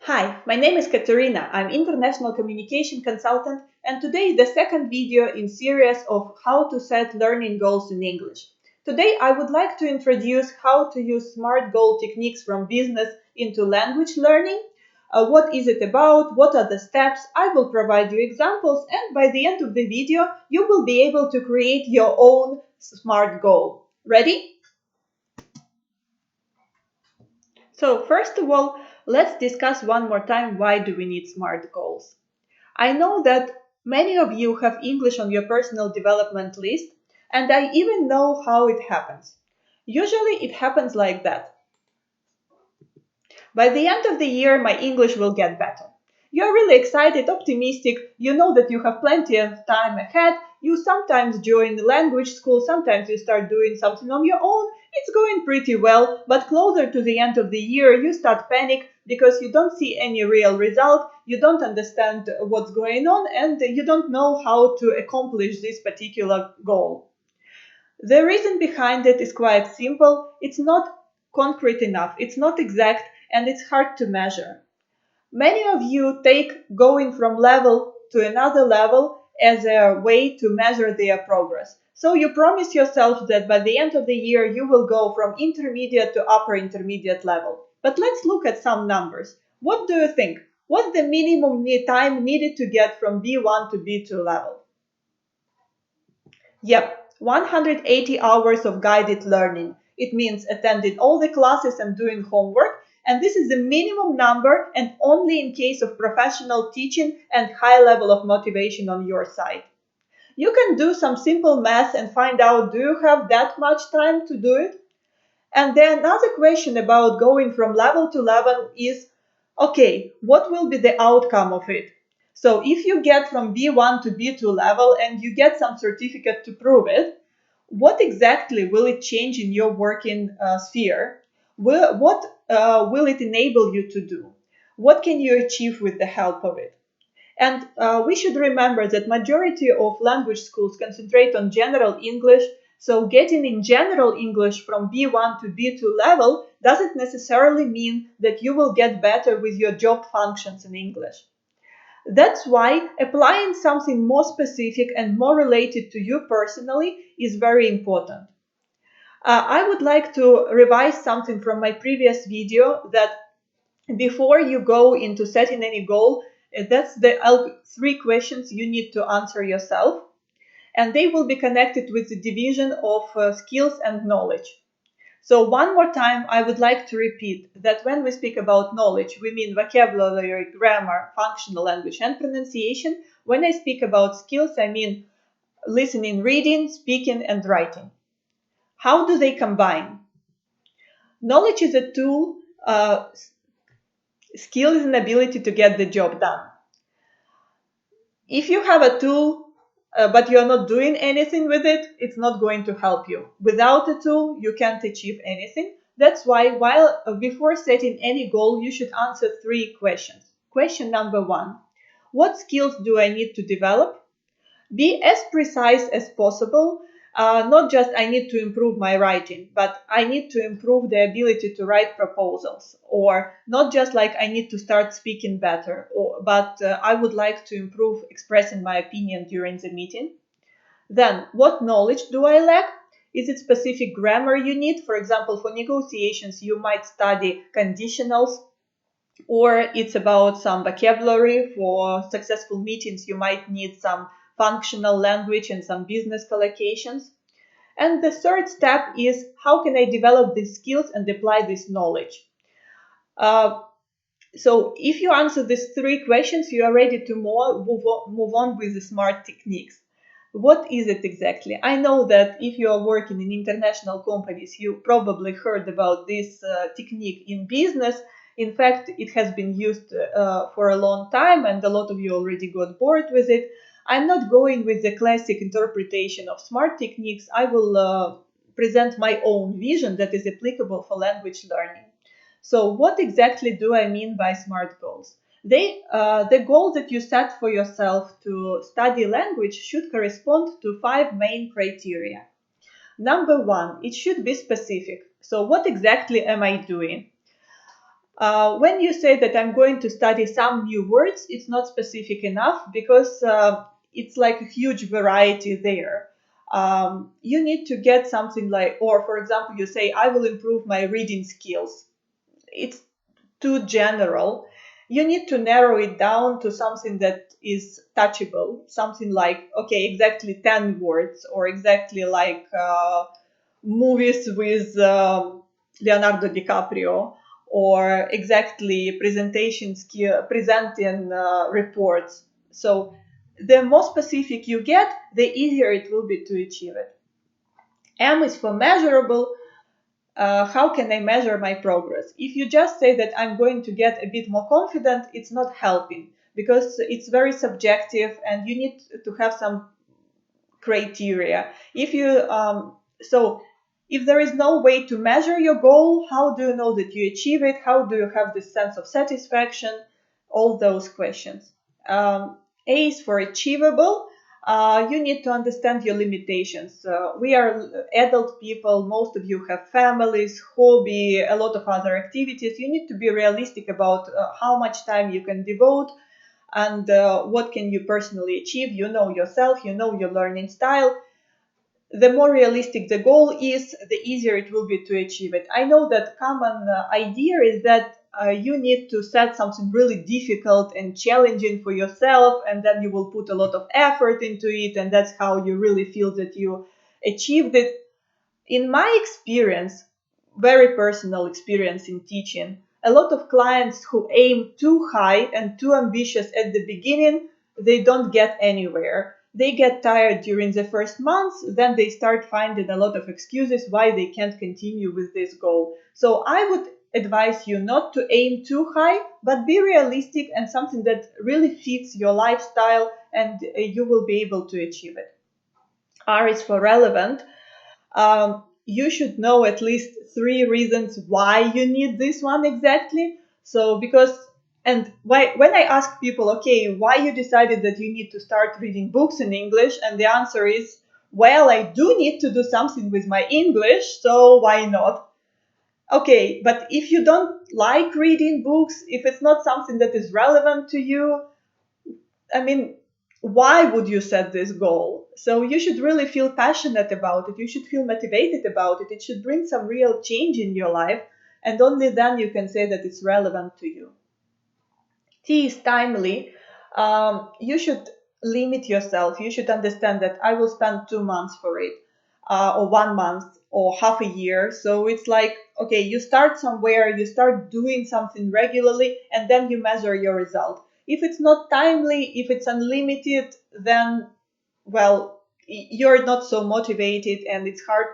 Hi, my name is Katerina. I'm international communication consultant, and today the second video in series of how to set learning goals in English. Today I would like to introduce how to use SMART goal techniques from business into language learning. What is it about? What are the steps? I will provide you examples, and by the end of the video you will be able to create your own SMART goal. Ready? So first of all, let's discuss one more time why do we need SMART goals. I know that many of you have English on your personal development list, and I even know how it happens. Usually it happens like that. By the end of the year, my English will get better. You're really excited, optimistic, you know that you have plenty of time ahead, you sometimes join language school, sometimes you start doing something on your own, it's going pretty well, but closer to the end of the year, you start panic because you don't see any real result, you don't understand what's going on, and you don't know how to accomplish this particular goal. The reason behind it is quite simple. It's not concrete enough, it's not exact, and it's hard to measure. Many of you take going from level to another level as a way to measure their progress. So you promise yourself that by the end of the year you will go from intermediate to upper intermediate level. But let's look at some numbers. What do you think? What's the minimum time needed to get from B1 to B2 level? Yep, 180 hours of guided learning. It means attending all the classes and doing homework. And this is the minimum number and only in case of professional teaching and high level of motivation on your side. You can do some simple math and find out, do you have that much time to do it? And then another question about going from level to level is, okay, what will be the outcome of it? So if you get from B1 to B2 level and you get some certificate to prove it, what exactly will it change in your working sphere? What will it enable you to do? What can you achieve with the help of it? And we should remember that majority of language schools concentrate on general English. So getting in general English from B1 to B2 level doesn't necessarily mean that you will get better with your job functions in English. That's why applying something more specific and more related to you personally is very important. I would like to revise something from my previous video that before you go into setting any goal, that's the three questions you need to answer yourself, and they will be connected with the division of skills and knowledge. So one more time, I would like to repeat that when we speak about knowledge, we mean vocabulary, grammar, functional language, and pronunciation. When I speak about skills, I mean listening, reading, speaking, and writing. How do they combine? Knowledge is a tool, skill is an ability to get the job done. If you have a tool, but you're not doing anything with it, it's not going to help you. Without a tool, you can't achieve anything. That's why before setting any goal, you should answer three questions. Question number one, what skills do I need to develop? Be as precise as possible. Not just I need to improve my writing, but I need to improve the ability to write proposals, or not just like I need to start speaking better, but I would like to improve expressing my opinion during the meeting. Then, what knowledge do I lack? Is it specific grammar you need? For example, for negotiations, you might study conditionals, or it's about some vocabulary. For successful meetings, you might need some functional language and some business collocations. And the third step is, how can I develop these skills and apply this knowledge? So if you answer these three questions, you are ready to move on with the SMART techniques. What is it exactly? I know that if you are working in international companies, you probably heard about this technique in business. In fact, it has been used for a long time, and a lot of you already got bored with it. I'm not going with the classic interpretation of SMART techniques. I will present my own vision that is applicable for language learning. So what exactly do I mean by SMART goals? The goal that you set for yourself to study language should correspond to five main criteria. Number one, it should be specific. So what exactly am I doing? When you say that I'm going to study some new words, it's not specific enough because it's like a huge variety there. You need to get something like, or for example, you say, I will improve my reading skills. It's too general. You need to narrow it down to something that is touchable, something like, okay, exactly 10 words, or exactly like movies with Leonardo DiCaprio, or exactly presentation skill, presenting reports. So the more specific you get, the easier it will be to achieve it. M is for measurable. How can I measure my progress? If you just say that I'm going to get a bit more confident, it's not helping because it's very subjective and you need to have some criteria. If you so if there is no way to measure your goal, how do you know that you achieve it? How do you have this sense of satisfaction? All those questions. A is for achievable. You need to understand your limitations. We are adult people. Most of you have families, hobby, a lot of other activities. You need to be realistic about how much time you can devote and what can you personally achieve. You know yourself, you know your learning style. The more realistic the goal is, the easier it will be to achieve it. I know that common idea is that you need to set something really difficult and challenging for yourself, and then you will put a lot of effort into it, and that's how you really feel that you achieved it. In my experience, very personal experience in teaching, a lot of clients who aim too high and too ambitious at the beginning, they don't get anywhere. They get tired during the first months, then they start finding a lot of excuses why they can't continue with this goal. So I would advise you not to aim too high, but be realistic and something that really fits your lifestyle, and you will be able to achieve it. R is for relevant. You should know at least three reasons why you need this one exactly. So, because, and why, when I ask people, okay, why you decided that you need to start reading books in English, and the answer is, well, I do need to do something with my English, so why not? Okay, but if you don't like reading books, if it's not something that is relevant to you, I mean, why would you set this goal? So you should really feel passionate about it. You should feel motivated about it. It should bring some real change in your life. And only then you can say that it's relevant to you. T is timely. You should limit yourself. You should understand that I will spend 2 months for it, or 1 month, or half a year. So it's like, okay, you start somewhere, you start doing something regularly, and then you measure your result. If it's not timely, if it's unlimited, then, well, you're not so motivated, and it's hard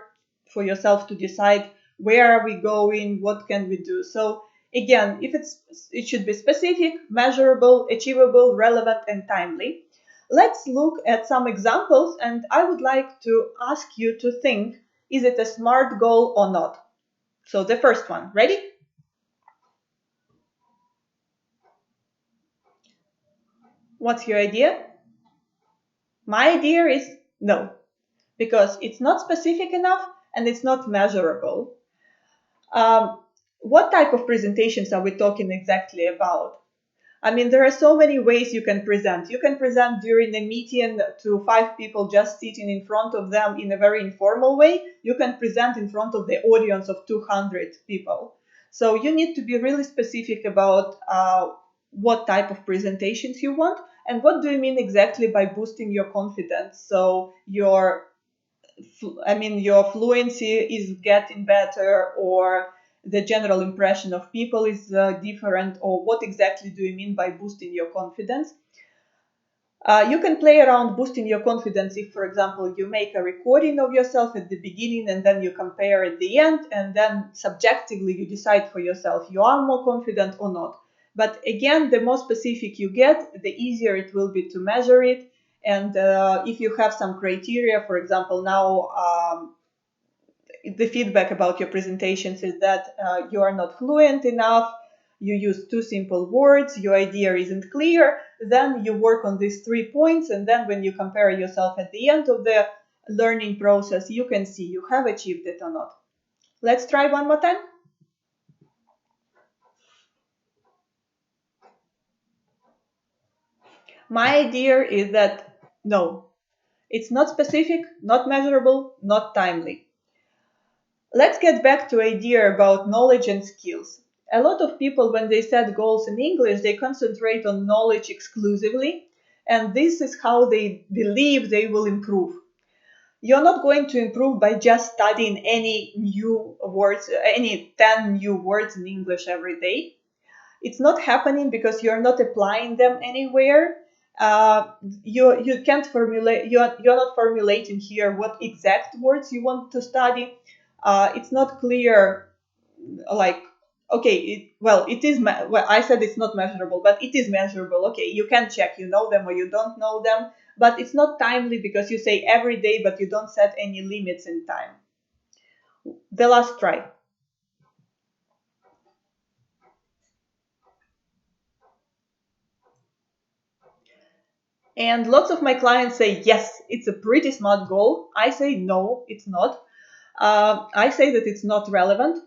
for yourself to decide where are we going, what can we do. So again, if it should be specific, measurable, achievable, relevant, and timely. Let's look at some examples, and I would like to ask you to think, is it a smart goal or not? So the first one, ready? What's your idea? My idea is no, because it's not specific enough and it's not measurable. Um, what type of presentations are we talking exactly about? I mean, there are so many ways you can present. You can present during a meeting to 5 people just sitting in front of them in a very informal way. You can present in front of the audience of 200 people. So you need to be really specific about what type of presentations you want and what do you mean exactly by boosting your confidence. So your fluency is getting better, or the general impression of people is different, or what exactly do you mean by boosting your confidence. You can play around boosting your confidence if, for example, you make a recording of yourself at the beginning and then you compare at the end, and then subjectively you decide for yourself you are more confident or not. But again, the more specific you get, the easier it will be to measure it. And if you have some criteria, for example, now the feedback about your presentations is that you are not fluent enough, you use too simple words, your idea isn't clear, then you work on these 3 points, and then when you compare yourself at the end of the learning process, you can see you have achieved it or not. Let's try one more time. My idea is that no, it's not specific, not measurable, not timely. Let's get back to idea about knowledge and skills. A lot of people, when they set goals in English, they concentrate on knowledge exclusively, and this is how they believe they will improve. You're not going to improve by just studying any new words, any 10 new words in English every day. It's not happening because you're not applying them anywhere. You can't formulate. You're not formulating here what exact words you want to study. It's not clear. Like, okay, it is. Well, I said it's not measurable, but it is measurable. Okay, you can check. You know them or you don't know them, but it's not timely because you say every day, but you don't set any limits in time. The last try. And lots of my clients say, yes, it's a pretty smart goal. I say, no, it's not. I say that it's not relevant.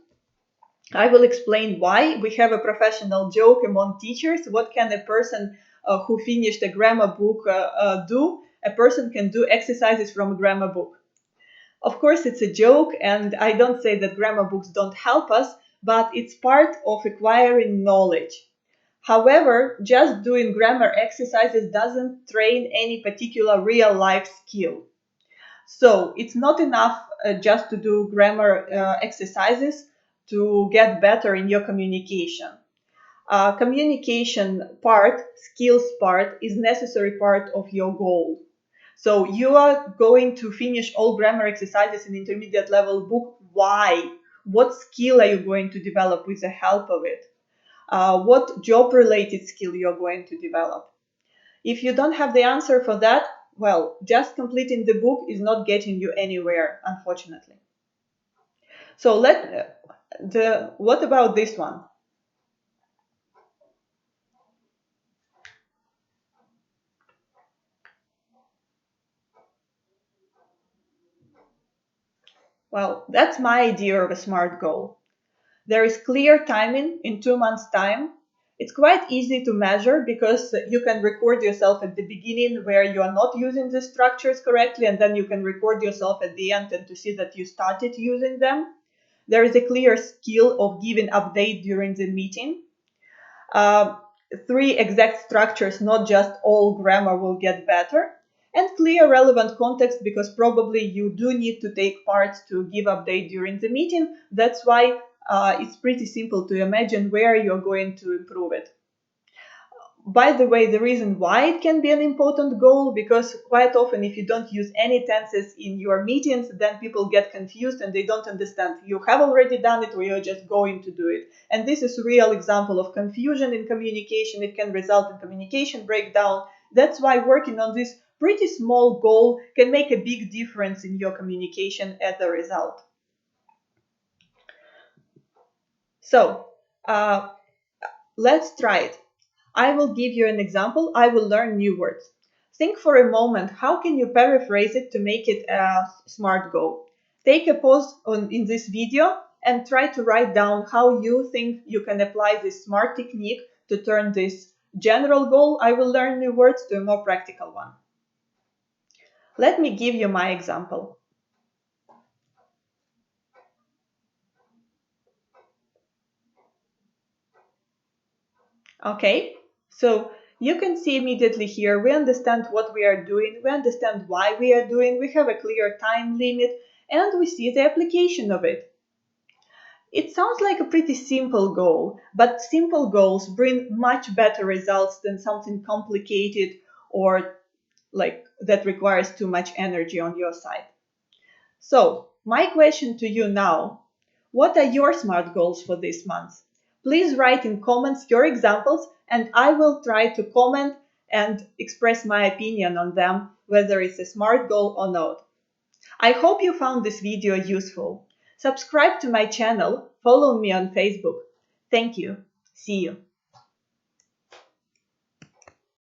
I will explain why. We have a professional joke among teachers. What can a person who finished a grammar book do? A person can do exercises from a grammar book. Of course, it's a joke, and I don't say that grammar books don't help us, but it's part of acquiring knowledge. However, just doing grammar exercises doesn't train any particular real life skill. So it's not enough just to do grammar exercises to get better in your communication. Communication part, skills part, is necessary part of your goal. So you are going to finish all grammar exercises in intermediate level book. Why? What skill are you going to develop with the help of it? What job related skill you're going to develop? If you don't have the answer for that, well, just completing the book is not getting you anywhere, unfortunately. So what about this one? Well, that's my idea of a smart goal. There is clear timing in 2 months' time. It's quite easy to measure because you can record yourself at the beginning where you are not using the structures correctly, and then you can record yourself at the end and to see that you started using them. There is a clear skill of giving update during the meeting. Uh, Three exact structures, not just all grammar will get better. And clear relevant context because probably you do need to take part to give update during the meeting. That's why it's pretty simple to imagine where you're going to improve it. By the way, the reason why it can be an important goal, because quite often if you don't use any tenses in your meetings, then people get confused and they don't understand. You have already done it or you're just going to do it. And this is a real example of confusion in communication. It can result in communication breakdown. That's why working on this pretty small goal can make a big difference in your communication as a result. So, let's try it. I will give you an example. I will learn new words. Think for a moment, how can you paraphrase it to make it a smart goal? Take a pause in this video and try to write down how you think you can apply this smart technique to turn this general goal, I will learn new words, to a more practical one. Let me give you my example. Okay, so you can see immediately here, we understand what we are doing, we understand why we are doing, we have a clear time limit, and we see the application of it. It sounds like a pretty simple goal, but simple goals bring much better results than something complicated or like that requires too much energy on your side. So, my question to you now, what are your SMART goals for this month? Please write in comments your examples and I will try to comment and express my opinion on them, whether it's a SMART goal or not. I hope you found this video useful. Subscribe to my channel, follow me on Facebook. Thank you. See you.